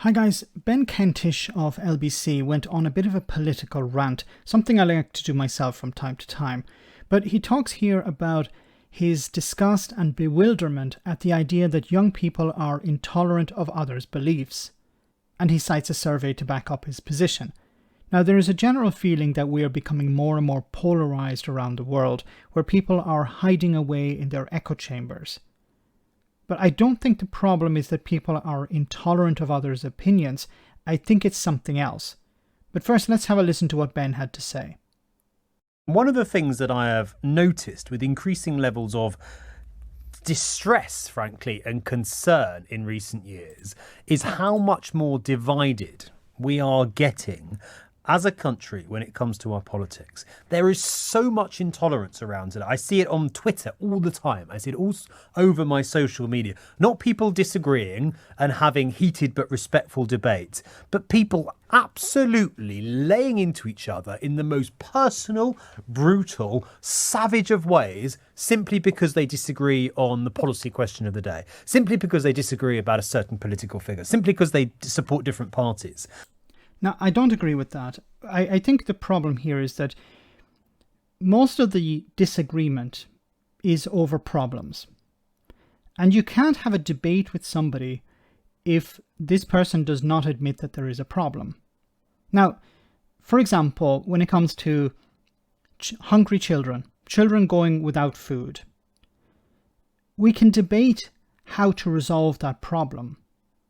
Hi guys, Ben Kentish of LBC went on a bit of a political rant, something I like to do myself from time to time. But he talks here about his disgust and bewilderment at the idea that young people are intolerant of others' beliefs. And he cites a survey to back up his position. Now, there is a general feeling that we are becoming more and more polarized around the world, where people are hiding away in their echo chambers. But I don't think the problem is that people are intolerant of others' opinions. I think it's something else. But first, let's have a listen to what Ben had to say. One of the things that I have noticed with increasing levels of distress, frankly, and concern in recent years is how much more divided we are getting as a country when it comes to our politics. There is so much intolerance around it. I see it on Twitter all the time. I see it all over my social media. Not people disagreeing and having heated but respectful debates, but people absolutely laying into each other in the most personal, brutal, savage of ways, simply because they disagree on the policy question of the day, simply because they disagree about a certain political figure, simply because they support different parties. Now, I don't agree with that. I think the problem here is that most of the disagreement is over problems. And you can't have a debate with somebody if this person does not admit that there is a problem. Now, for example, when it comes to hungry children going without food, we can debate how to resolve that problem,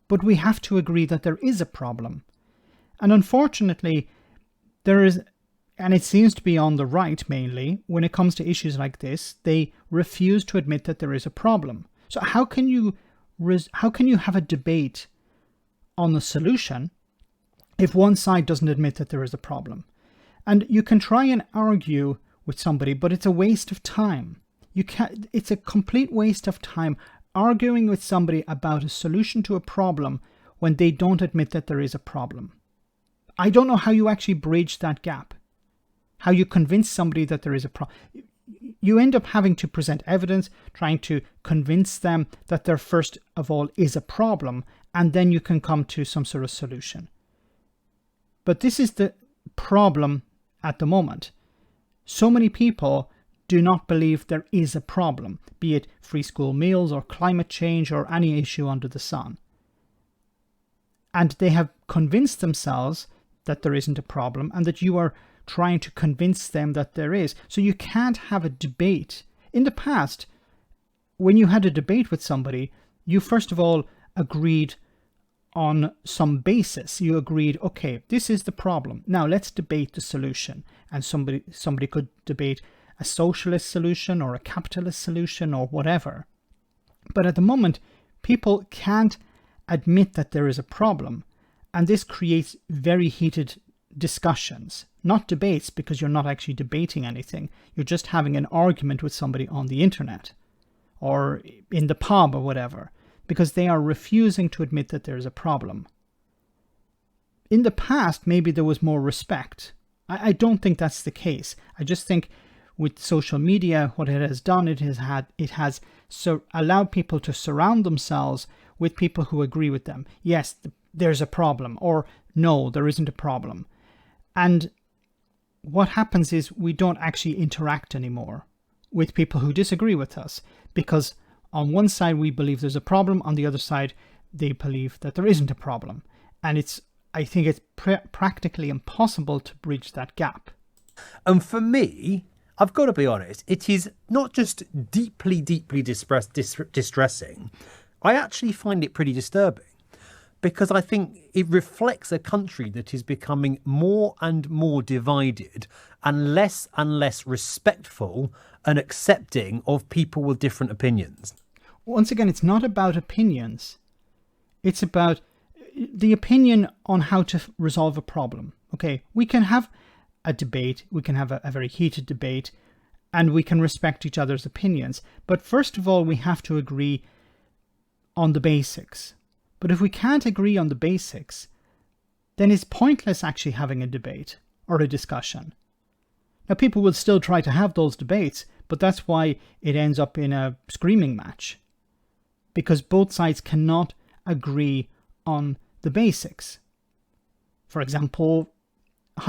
but we have to agree that there is a problem. And unfortunately, there is, and it seems to be on the right mainly, when it comes to issues like this, they refuse to admit that there is a problem. So how can you have a debate on the solution if one side doesn't admit that there is a problem? And you can try and argue with somebody, but it's a waste of time. It's a complete waste of time arguing with somebody about a solution to a problem when they don't admit that there is a problem. I don't know how you actually bridge that gap, how you convince somebody that there is a problem. You end up having to present evidence, trying to convince them that there first of all is a problem, and then you can come to some sort of solution. But this is the problem at the moment. So many people do not believe there is a problem, be it free school meals or climate change or any issue under the sun. And they have convinced themselves that there isn't a problem and that you are trying to convince them that there is. So you can't have a debate. In the past, when you had a debate with somebody, you first of all agreed on some basis. You agreed, okay, this is the problem. Now let's debate the solution. And somebody could debate a socialist solution or a capitalist solution or whatever. But at the moment, people can't admit that there is a problem. And this creates very heated discussions, not debates, because you're not actually debating anything. You're just having an argument with somebody on the internet or in the pub or whatever, because they are refusing to admit that there is a problem. In the past, maybe there was more respect. I don't think that's the case. I just think with social media, what it has done, it has allowed people to surround themselves with people who agree with them. Yes, there's a problem, or no, there isn't a problem. And what happens is we don't actually interact anymore with people who disagree with us, because on one side we believe there's a problem, on the other side they believe that there isn't a problem. And I think it's practically impossible to bridge that gap. And for me, I've got to be honest, it is not just deeply, deeply distressing. I actually find it pretty disturbing, because I think it reflects a country that is becoming more and more divided and less respectful and accepting of people with different opinions. Once again, it's not about opinions. It's about the opinion on how to resolve a problem. Okay, we can have a debate, we can have a very heated debate, and we can respect each other's opinions. But first of all, we have to agree on the basics. But if we can't agree on the basics, then it's pointless actually having a debate or a discussion. Now, people will still try to have those debates, but that's why it ends up in a screaming match, because both sides cannot agree on the basics. For example,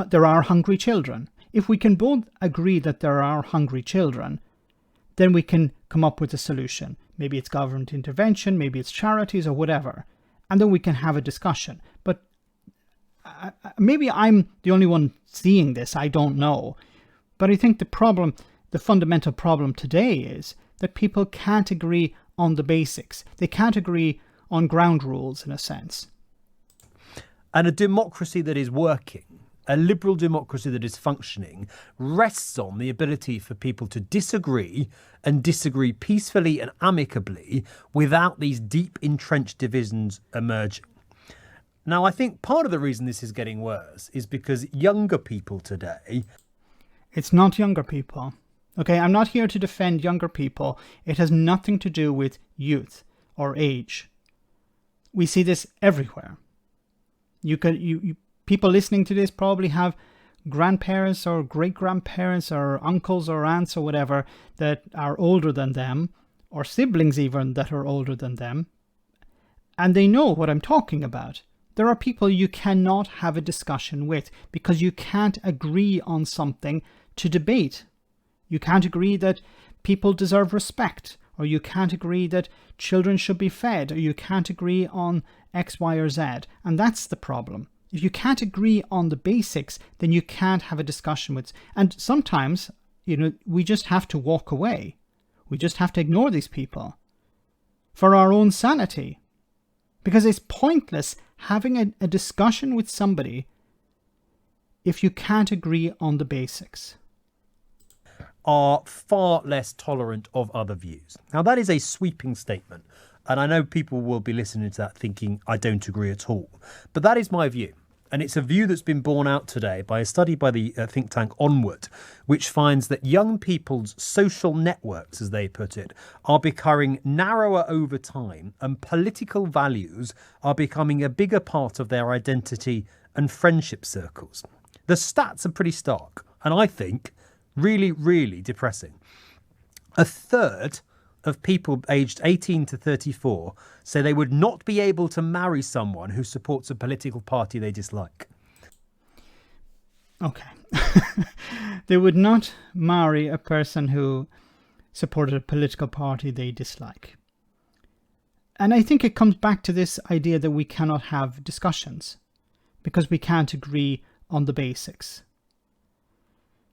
there are hungry children. If we can both agree that there are hungry children, then we can come up with a solution. Maybe it's government intervention, maybe it's charities or whatever. And then we can have a discussion. But maybe I'm the only one seeing this, I don't know. But I think the fundamental problem today is that people can't agree on the basics. They can't agree on ground rules, in a sense. And a democracy that is working, a liberal democracy that is functioning, rests on the ability for people to disagree and disagree peacefully and amicably without these deep entrenched divisions emerging. Now, I think part of the reason this is getting worse is because younger people today... It's not younger people. Okay, I'm not here to defend younger people. It has nothing to do with youth or age. We see this everywhere. People listening to this probably have grandparents or great-grandparents or uncles or aunts or whatever that are older than them, or siblings even that are older than them, and they know what I'm talking about. There are people you cannot have a discussion with because you can't agree on something to debate. You can't agree that people deserve respect, or you can't agree that children should be fed, or you can't agree on X, Y, or Z. And that's the problem. If you can't agree on the basics, then you can't have a discussion with. And sometimes, we just have to walk away. We just have to ignore these people for our own sanity. Because it's pointless having a discussion with somebody if you can't agree on the basics. Are far less tolerant of other views. Now, that is a sweeping statement, and I know people will be listening to that thinking I don't agree at all. But that is my view, and it's a view that's been borne out today by a study by the think tank Onward, which finds that young people's social networks, as they put it, are becoming narrower over time, and political values are becoming a bigger part of their identity and friendship circles. The stats are pretty stark, and I think really, really depressing. A third of people aged 18 to 34 say they would not be able to marry someone who supports a political party they dislike. Okay. They would not marry a person who supported a political party they dislike. And I think it comes back to this idea that we cannot have discussions because we can't agree on the basics.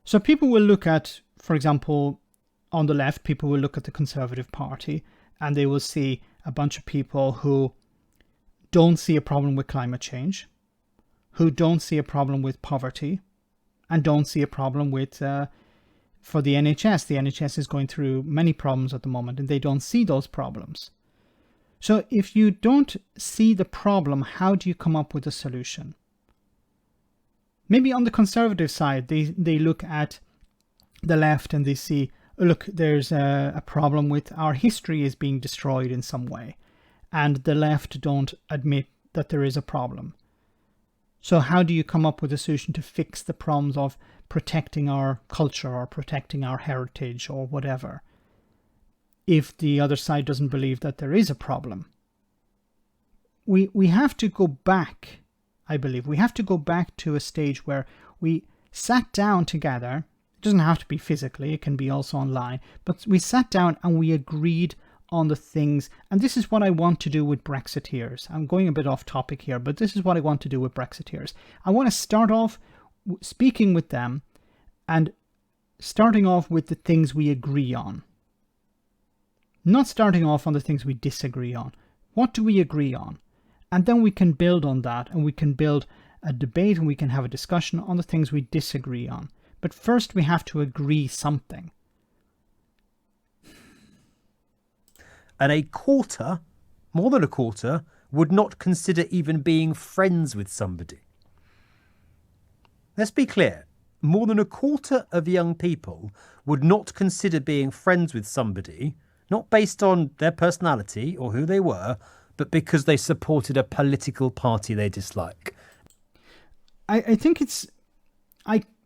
So people will look at, for example, on the left, people will look at the Conservative Party and they will see a bunch of people who don't see a problem with climate change, who don't see a problem with poverty, and don't see a problem with, for the NHS. The NHS is going through many problems at the moment and they don't see those problems. So if you don't see the problem, how do you come up with a solution? Maybe on the Conservative side, they look at the left and they see, look, there's a problem with our history is being destroyed in some way. And the left don't admit that there is a problem. So how do you come up with a solution to fix the problems of protecting our culture or protecting our heritage or whatever, if the other side doesn't believe that there is a problem? We have to go back. I believe we have to go back to a stage where we sat down together. It doesn't have to be physically, it can be also online, but we sat down and we agreed on the things. And this is what I want to do with Brexiteers. I'm going a bit off topic here, but this is what I want to do with Brexiteers. I want to start off speaking with them and starting off with the things we agree on. Not starting off on the things we disagree on. What do we agree on? And then we can build on that and we can build a debate and we can have a discussion on the things we disagree on. But first we have to agree something. And a quarter, more than a quarter, would not consider even being friends with somebody. Let's be clear. More than a quarter of young people would not consider being friends with somebody, not based on their personality or who they were, but because they supported a political party they dislike. I think it's...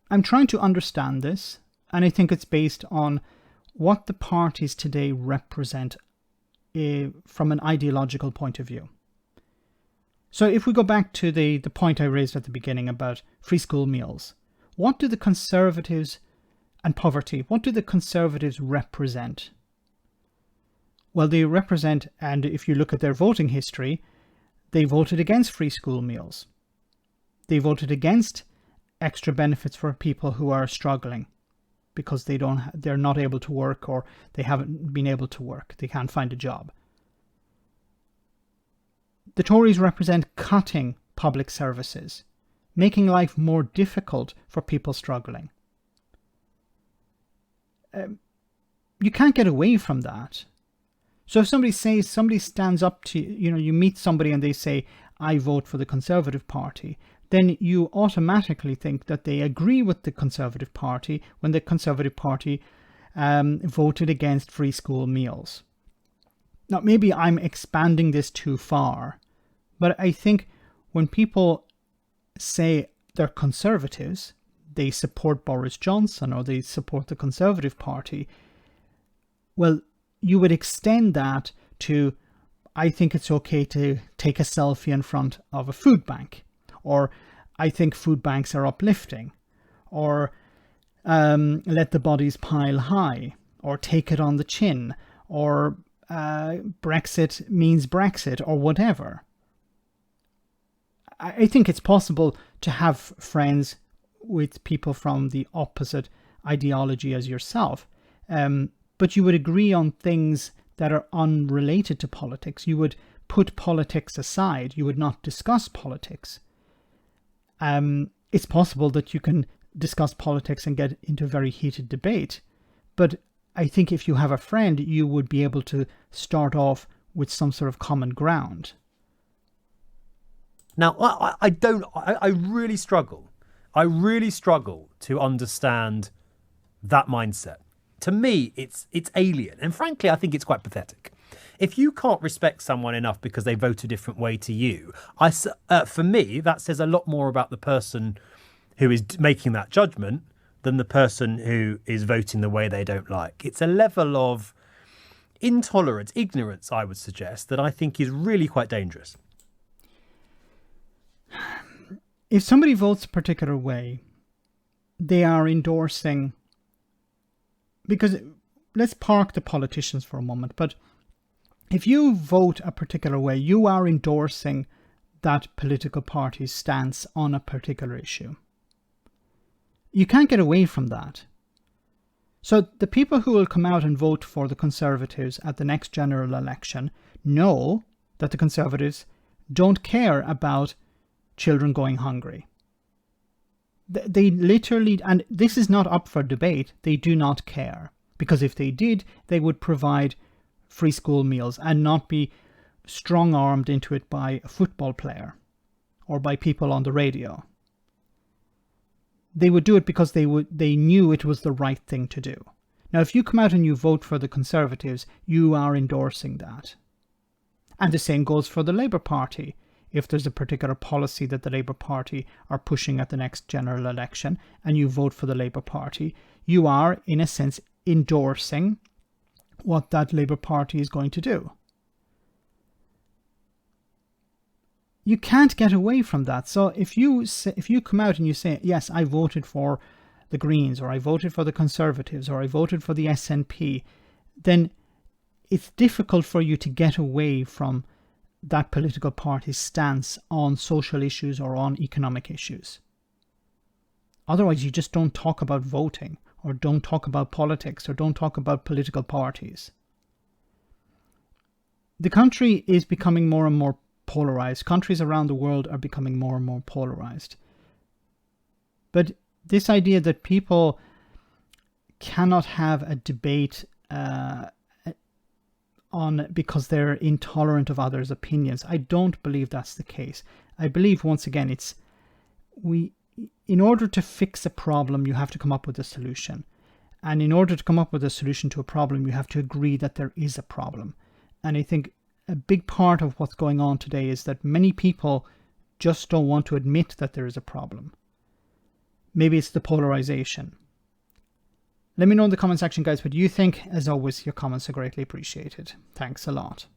I'm trying to understand this, and I think it's based on what the parties today represent from an ideological point of view. So if we go back to the point I raised at the beginning about free school meals, what do the Conservatives and poverty, what do the Conservatives represent? Well, they represent, and if you look at their voting history, they voted against free school meals. They voted against extra benefits for people who are struggling because they're not able to work, or they haven't been able to work. They can't find a job. The Tories represent cutting public services, making life more difficult for people struggling. You can't get away from that. So if somebody stands up to you meet somebody and they say, I vote for the Conservative Party, then you automatically think that they agree with the Conservative Party when the Conservative Party voted against free school meals. Now, maybe I'm expanding this too far, but I think when people say they're Conservatives, they support Boris Johnson or they support the Conservative Party, well, you would extend that to, I think it's okay to take a selfie in front of a food bank, or I think food banks are uplifting, or let the bodies pile high, or take it on the chin, or Brexit means Brexit, or whatever. I think it's possible to have friends with people from the opposite ideology as yourself, but you would agree on things that are unrelated to politics. You would put politics aside. You would not discuss politics. It's possible that you can discuss politics and get into a very heated debate, but I think if you have a friend, you would be able to start off with some sort of common ground. Now, I really struggle. I really struggle to understand that mindset. To me, it's alien. And frankly, I think it's quite pathetic. If you can't respect someone enough because they vote a different way to you, for me, that says a lot more about the person who is making that judgment than the person who is voting the way they don't like. It's a level of intolerance, ignorance, I would suggest, that I think is really quite dangerous. If somebody votes a particular way, they are endorsing, because let's park the politicians for a moment, but if you vote a particular way, you are endorsing that political party's stance on a particular issue. You can't get away from that. So the people who will come out and vote for the Conservatives at the next general election know that the Conservatives don't care about children going hungry. They literally, and this is not up for debate, they do not care. Because if they did, they would provide free school meals and not be strong-armed into it by a football player or by people on the radio. They would do it because they knew it was the right thing to do. Now, if you come out and you vote for the Conservatives, you are endorsing that. And the same goes for the Labour Party. If there's a particular policy that the Labour Party are pushing at the next general election and you vote for the Labour Party, you are, in a sense, endorsing what that Labour Party is going to do. You can't get away from that. So if you come out and you say, yes, I voted for the Greens, or I voted for the Conservatives, or I voted for the SNP, then it's difficult for you to get away from that political party's stance on social issues or on economic issues. Otherwise, you just don't talk about voting, or don't talk about politics, or don't talk about political parties. The country is becoming more and more polarized. Countries around the world are becoming more and more polarized. But this idea that people cannot have a debate because they're intolerant of others' opinions, I don't believe that's the case. I believe, once again, in order to fix a problem, you have to come up with a solution. And in order to come up with a solution to a problem, you have to agree that there is a problem. And I think a big part of what's going on today is that many people just don't want to admit that there is a problem. Maybe it's the polarization. Let me know in the comment section, guys, what you think. As always, your comments are greatly appreciated. Thanks a lot.